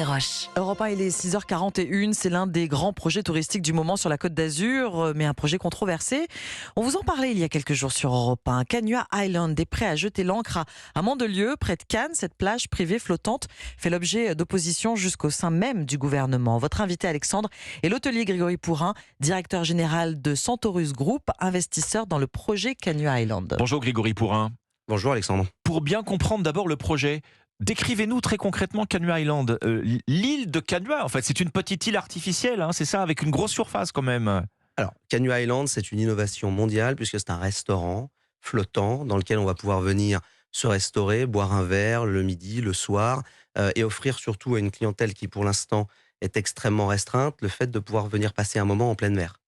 Roche. Europe 1, il est 6h41, c'est l'un des grands projets touristiques du moment sur la Côte d'Azur, mais un projet controversé. On vous en parlait il y a quelques jours sur Europe 1. Canua Island est prêt à jeter l'ancre à Mandelieu, près de Cannes. Cette plage privée flottante fait l'objet d'opposition jusqu'au sein même du gouvernement. Votre invité Alexandre est l'hôtelier Grégory Pourrin, directeur général de Centaurus Group, investisseur dans le projet Canua Island. Bonjour Grégory Pourrin. Bonjour Alexandre. Pour bien comprendre d'abord le projet, décrivez-nous très concrètement Canua Island. L'île de Canua, en fait, c'est une petite île artificielle, hein, c'est ça, avec une grosse surface quand même. Alors, Canua Island, c'est une innovation mondiale puisque c'est un restaurant flottant dans lequel on va pouvoir venir se restaurer, boire un verre le midi, le soir, et offrir surtout à une clientèle qui pour l'instant est extrêmement restreinte le fait de pouvoir venir passer un moment en pleine mer.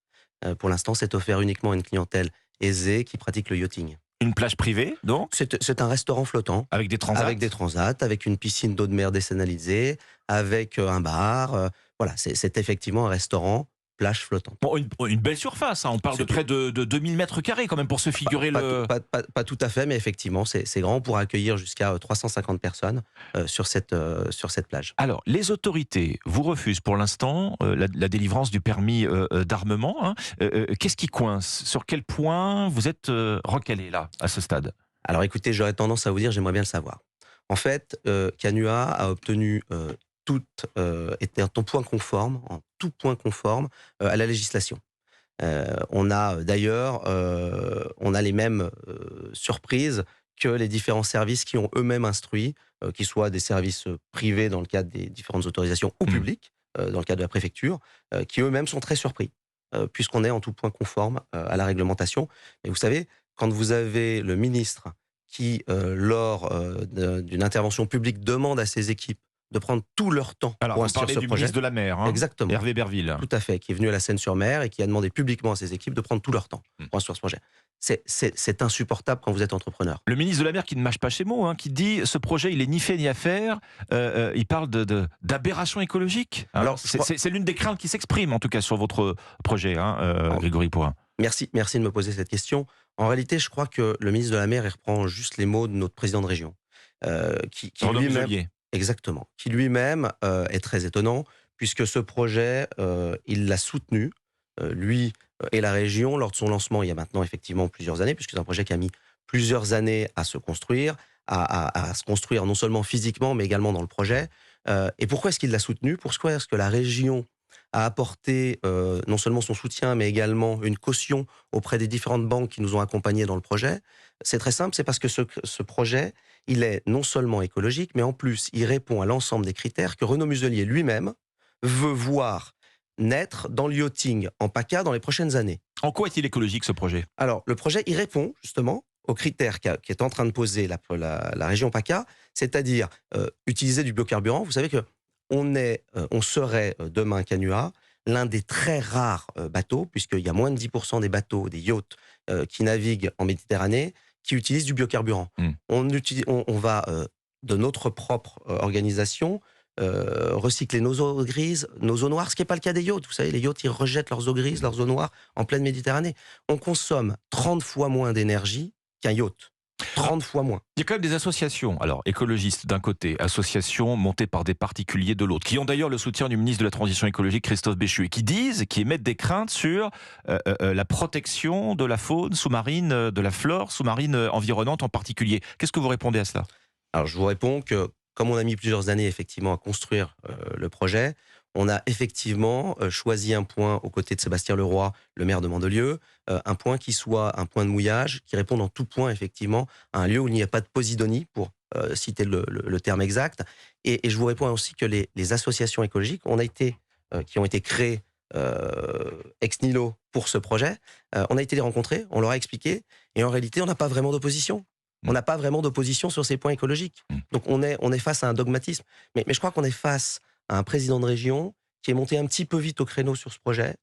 Pour l'instant, c'est offert uniquement à une clientèle aisée qui pratique le yachting. Une plage privée, donc C'est un restaurant flottant. avec des transats. Avec des transats, avec une piscine d'eau de mer désalinisée, avec un bar. Voilà, c'est effectivement un restaurant plage flottante. Bon, une belle surface, hein. On parle de près de 2000 mètres carrés quand même pour se figurer le... Pas tout à fait, mais effectivement, c'est grand pour accueillir jusqu'à 350 personnes sur cette plage. Alors, les autorités vous refusent pour l'instant la délivrance du permis d'armement. Hein. Qu'est-ce qui coince? Sur quel point vous êtes recalé là, à ce stade? Alors écoutez, j'aurais tendance à vous dire, j'aimerais bien le savoir. En fait, Canua a obtenu était en tout point conforme à la législation. On a d'ailleurs on a les mêmes surprises que les différents services qui ont eux-mêmes instruit, qu'ils soient des services privés dans le cadre des différentes autorisations ou publics, dans le cadre de la préfecture, qui eux-mêmes sont très surpris, puisqu'on est en tout point conforme à la réglementation. Et vous savez, quand vous avez le ministre qui, lors d'une intervention publique, demande à ses équipes de prendre tout leur temps Alors, pour vous instruire parlez ce du projet. ministre de la Mer, hein, Exactement. Hervé Berville. Tout à fait, qui est venu à la Seine-sur-Mer et qui a demandé publiquement à ses équipes de prendre tout leur temps pour instruire ce projet. C'est insupportable quand vous êtes entrepreneur. Le ministre de la Mer qui ne mâche pas ses mots, hein, qui dit ce projet il est ni fait ni à faire. Il parle d'aberration écologique. Alors c'est l'une des craintes qui s'exprime en tout cas sur votre projet, hein, Grégory Pourrin. Merci de me poser cette question. En réalité, je crois que le ministre de la Mer, il reprend juste les mots de notre président de région, qui lui-même... Exactement. Qui lui-même est très étonnant, puisque ce projet, il l'a soutenu, lui et la région, lors de son lancement il y a maintenant effectivement plusieurs années, puisque c'est un projet qui a mis plusieurs années à se construire, à se construire non seulement physiquement, mais également dans le projet. Et pourquoi est-ce qu'il l'a soutenu? Pourquoi est-ce que la région a apporté non seulement son soutien, mais également une caution auprès des différentes banques qui nous ont accompagnés dans le projet? C'est très simple, c'est parce que ce projet, il est non seulement écologique, mais en plus, il répond à l'ensemble des critères que Renaud Muselier lui-même veut voir naître dans le yachting en PACA dans les prochaines années. En quoi est-il écologique ce projet? Alors, le projet, il répond justement aux critères qu'est en train de poser la région PACA, c'est-à-dire utiliser du biocarburant. Vous savez que on serait demain Canua l'un des très rares bateaux, puisqu'il y a moins de 10% des bateaux, des yachts qui naviguent en Méditerranée, qui utilisent du biocarburant. On va, de notre propre organisation, recycler nos eaux grises, nos eaux noires, ce qui n'est pas le cas des yachts. Vous savez, les yachts, ils rejettent leurs eaux grises, leurs eaux noires en pleine Méditerranée. On consomme 30 fois moins d'énergie qu'un yacht. 30 fois moins. Il y a quand même des associations, alors écologistes d'un côté, associations montées par des particuliers de l'autre, qui ont d'ailleurs le soutien du ministre de la Transition écologique Christophe Béchu, et qui émettent des craintes sur la protection de la faune sous-marine, de la flore sous-marine environnante en particulier. Qu'est-ce que vous répondez à cela? Alors je vous réponds que, comme on a mis plusieurs années effectivement à construire le projet, on a effectivement choisi un point aux côtés de Sébastien Leroy, le maire de Mandelieu, un point qui soit un point de mouillage, qui réponde en tout point effectivement à un lieu où il n'y a pas de posidonie, pour citer le terme exact. Et je vous réponds aussi que les associations écologiques qui ont été créées ex nihilo pour ce projet, on a été les rencontrer, on leur a expliqué, et en réalité on n'a pas vraiment d'opposition. On n'a pas vraiment d'opposition sur ces points écologiques. Donc on est face à un dogmatisme. Mais je crois qu'on est face à un président de région qui est monté un petit peu vite au créneau sur ce projet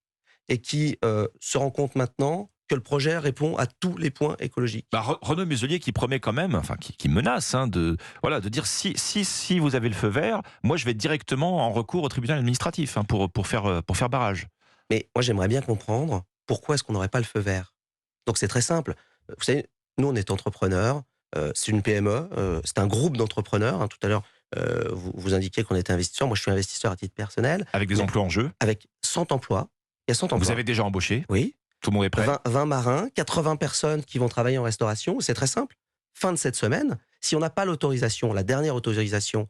et qui se rend compte maintenant que le projet répond à tous les points écologiques. Renaud Muselier qui promet quand même, enfin qui menace, hein, de dire si vous avez le feu vert, moi je vais directement en recours au tribunal administratif, hein, pour faire barrage. Mais moi j'aimerais bien comprendre pourquoi est-ce qu'on n'aurait pas le feu vert. Donc c'est très simple. Vous savez, nous on est entrepreneurs, c'est une PME, c'est un groupe d'entrepreneurs. Tout à l'heure, vous indiquiez qu'on était investisseur. Moi, je suis investisseur à titre personnel. Avec des emplois en jeu. Avec 100 emplois. Il y a 100 emplois. Vous avez déjà embauché? Oui. Tout le monde est prêt? 20 marins, 80 personnes qui vont travailler en restauration. C'est très simple. Fin de cette semaine, si on n'a pas l'autorisation, la dernière autorisation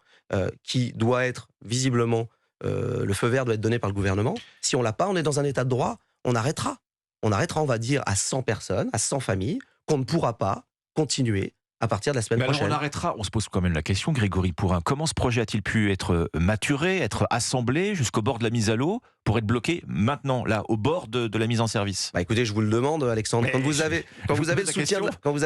qui doit être visiblement, le feu vert doit être donné par le gouvernement. Si on l'a pas, on est dans un état de droit, on arrêtera. On va dire à 100 personnes, à 100 familles, qu'on ne pourra pas continuer à partir de la semaine prochaine. Alors on arrêtera, on se pose quand même la question, Grégory Pourrin, comment ce projet a-t-il pu être maturé, être assemblé jusqu'au bord de la mise à l'eau pour être bloqué maintenant, là, au bord de la mise en service? Écoutez, je vous le demande, Alexandre, quand vous avez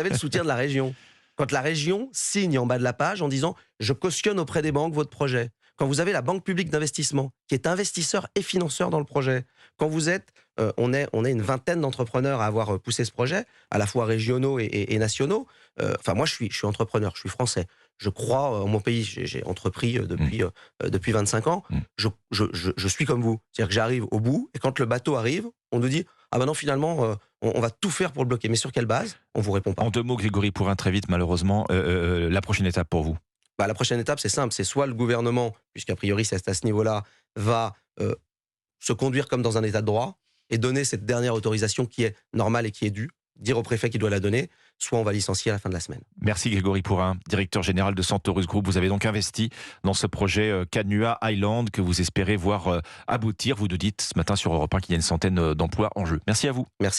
le soutien de la région, quand la région signe en bas de la page en disant « je cautionne auprès des banques votre projet », quand vous avez la Banque publique d'investissement qui est investisseur et financeur dans le projet, quand vous êtes, on est une vingtaine d'entrepreneurs à avoir poussé ce projet, à la fois régionaux et nationaux. Moi, je suis entrepreneur, je suis français. Je crois en mon pays. J'ai entrepris depuis 25 ans. Je suis comme vous. C'est-à-dire que j'arrive au bout et quand le bateau arrive, on nous dit « ah ben non, finalement, on va tout faire pour le bloquer ». Mais sur quelle base? On vous répond pas. En 2 mots, Grégory Pourrin, très vite, malheureusement, la prochaine étape pour vous? La prochaine étape, c'est simple. C'est soit le gouvernement, puisqu'a priori c'est à ce niveau-là, va se conduire comme dans un état de droit et donner cette dernière autorisation qui est normale et qui est due, dire au préfet qu'il doit la donner, soit on va licencier à la fin de la semaine. Merci Grégory Pourrin, directeur général de Centaurus Group. Vous avez donc investi dans ce projet Canua Island que vous espérez voir aboutir. Vous nous dites ce matin sur Europe 1 qu'il y a une centaine d'emplois en jeu. Merci à vous. Merci.